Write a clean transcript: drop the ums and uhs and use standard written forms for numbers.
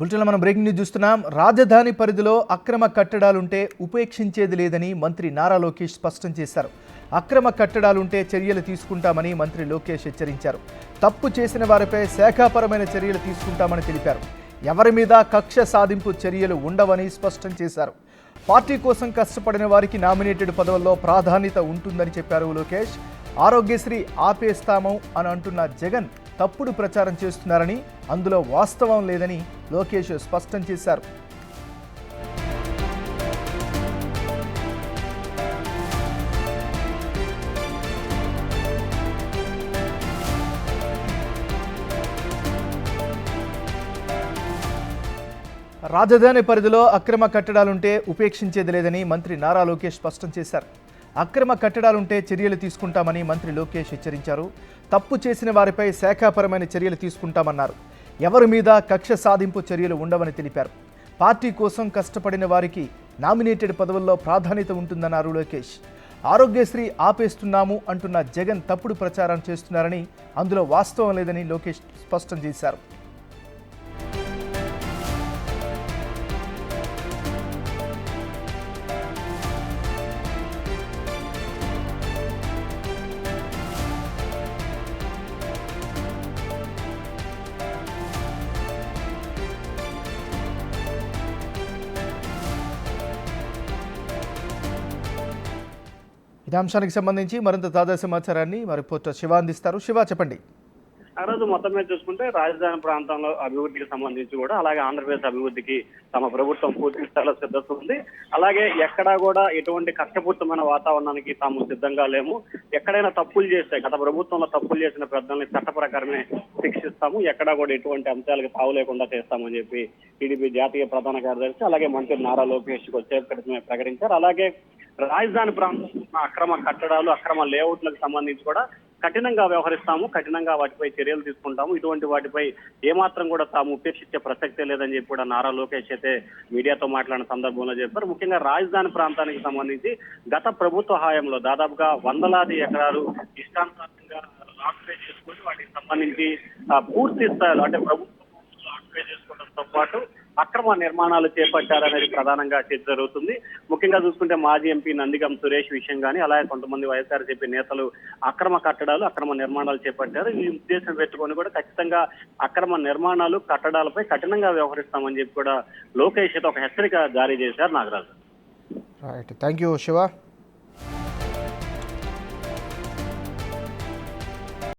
బులెటిన్లో మనం breaking news చూస్తున్నాం. రాజధాని పరిధిలో అక్రమ కట్టడాలుంటే ఉపేక్షించేది లేదని మంత్రి నారా లోకేష్ స్పష్టం చేశారు. అక్రమ కట్టడాలుంటే చర్యలు తీసుకుంటామని మంత్రి లోకేష్ హెచ్చరించారు. తప్పు చేసిన వారిపై శాఖాపరమైన చర్యలు తీసుకుంటామని తెలిపారు. ఎవరి మీద కక్ష సాధింపు చర్యలు ఉండవని స్పష్టం చేశారు. పార్టీ కోసం కష్టపడిన వారికి నామినేటెడ్ పదవుల్లో ప్రాధాన్యత ఉంటుందని చెప్పారు లోకేష్. ఆరోగ్యశ్రీ ఆపేస్తాము అని అంటున్న జగన్ తప్పుడు ప్రచారం చేస్తున్నారని, అందులో వాస్తవం లేదని లోకేష్ స్పష్టం చేశారు. రాజధాని పరిధిలో అక్రమ కట్టడాలుంటే ఉపేక్షించేది లేదని మంత్రి నారా లోకేష్ స్పష్టం చేశారు. అక్రమ కట్టడాలుంటే చర్యలు తీసుకుంటామని మంత్రి లోకేష్ హెచ్చరించారు. తప్పు చేసిన వారిపై శాఖాపరమైన చర్యలు తీసుకుంటామన్నారు. ఎవరి మీద కక్ష సాధింపు చర్యలు ఉండవని తెలిపారు. పార్టీ కోసం కష్టపడిన వారికి నామినేటెడ్ పదవుల్లో ప్రాధాన్యత ఉంటుందన్నారు లోకేష్. ఆరోగ్యశ్రీ ఆపేస్తున్నాము అంటున్న జగన్ తప్పుడు ప్రచారం చేస్తున్నారని, అందులో వాస్తవం లేదని లోకేష్ స్పష్టం చేశారు. ఇదే అంశానికి సంబంధించి మరింత తాజా సమాచారాన్ని మా రిపోర్టర్ శివ అందిస్తారు. శివ, చెప్పండి. ఆ రోజు మొత్తం మీద చూసుకుంటే రాజధాని ప్రాంతంలో అభివృద్ధికి సంబంధించి కూడా, అలాగే ఆంధ్రప్రదేశ్ అభివృద్ధికి తమ ప్రభుత్వం పూర్తి స్థాయిలో సిద్ధత ఉంది. అలాగే ఎక్కడా కూడా ఎటువంటి కష్టపూర్తమైన వాతావరణానికి తాము సిద్ధంగా లేము. ఎక్కడైనా తప్పులు చేస్తే, గత ప్రభుత్వంలో తప్పులు చేసిన పెద్దల్ని చట్ట ప్రకారమే శిక్షిస్తాము. ఎక్కడా కూడా ఎటువంటి అంశాలకు తావు లేకుండా చేస్తామని చెప్పి టీడీపీ జాతీయ ప్రధాన కార్యదర్శి అలాగే మంత్రి నారా లోకేష్ కొద్దిసేపు క్రితమే ప్రకటించారు. అలాగే రాజధాని ప్రాంతంలో అక్రమ కట్టడాలు, అక్రమ లేఅవుట్లకు సంబంధించి కూడా కఠినంగా వ్యవహరిస్తాము, కఠినంగా వాటిపై చర్యలు తీసుకుంటాము. ఇటువంటి వాటిపై ఏమాత్రం కూడా తాము ఉపేక్షించే ప్రసక్తే లేదని చెప్పి కూడా నారా లోకేష్ అయితే మీడియాతో మాట్లాడిన సందర్భంలో చెప్పారు. ముఖ్యంగా రాజధాని ప్రాంతానికి సంబంధించి గత ప్రభుత్వ హయాంలో దాదాపుగా వందలాది ఎకరాలు ఇష్టానుసారంగా ఆక్యుపై చేసుకుని వాటికి సంబంధించి పూర్తి స్థాయిలో అంటే ప్రభుత్వం ఆక్యుపై చేసుకోవడంతో పాటు అక్రమ నిర్మాణాలు చేపట్టారనేది ప్రధానంగా చర్చ జరుగుతుంది. ముఖ్యంగా చూసుకుంటే మాజీ ఎంపీ నందిగం సురేష్ విషయం కానీ, అలాగే కొంతమంది వైఎస్ఆర్సీపీ నేతలు అక్రమ కట్టడాలు, అక్రమ నిర్మాణాలు చేపట్టారు. ఈ ఉద్దేశం పెట్టుకొని కూడా ఖచ్చితంగా అక్రమ నిర్మాణాలు, కట్టడాలపై కఠినంగా వ్యవహరిస్తామని చెప్పి కూడా లోకేష్ అయితే ఒక హెచ్చరిక జారీ చేశారు. Nagaraju. Right, thank you Shiva.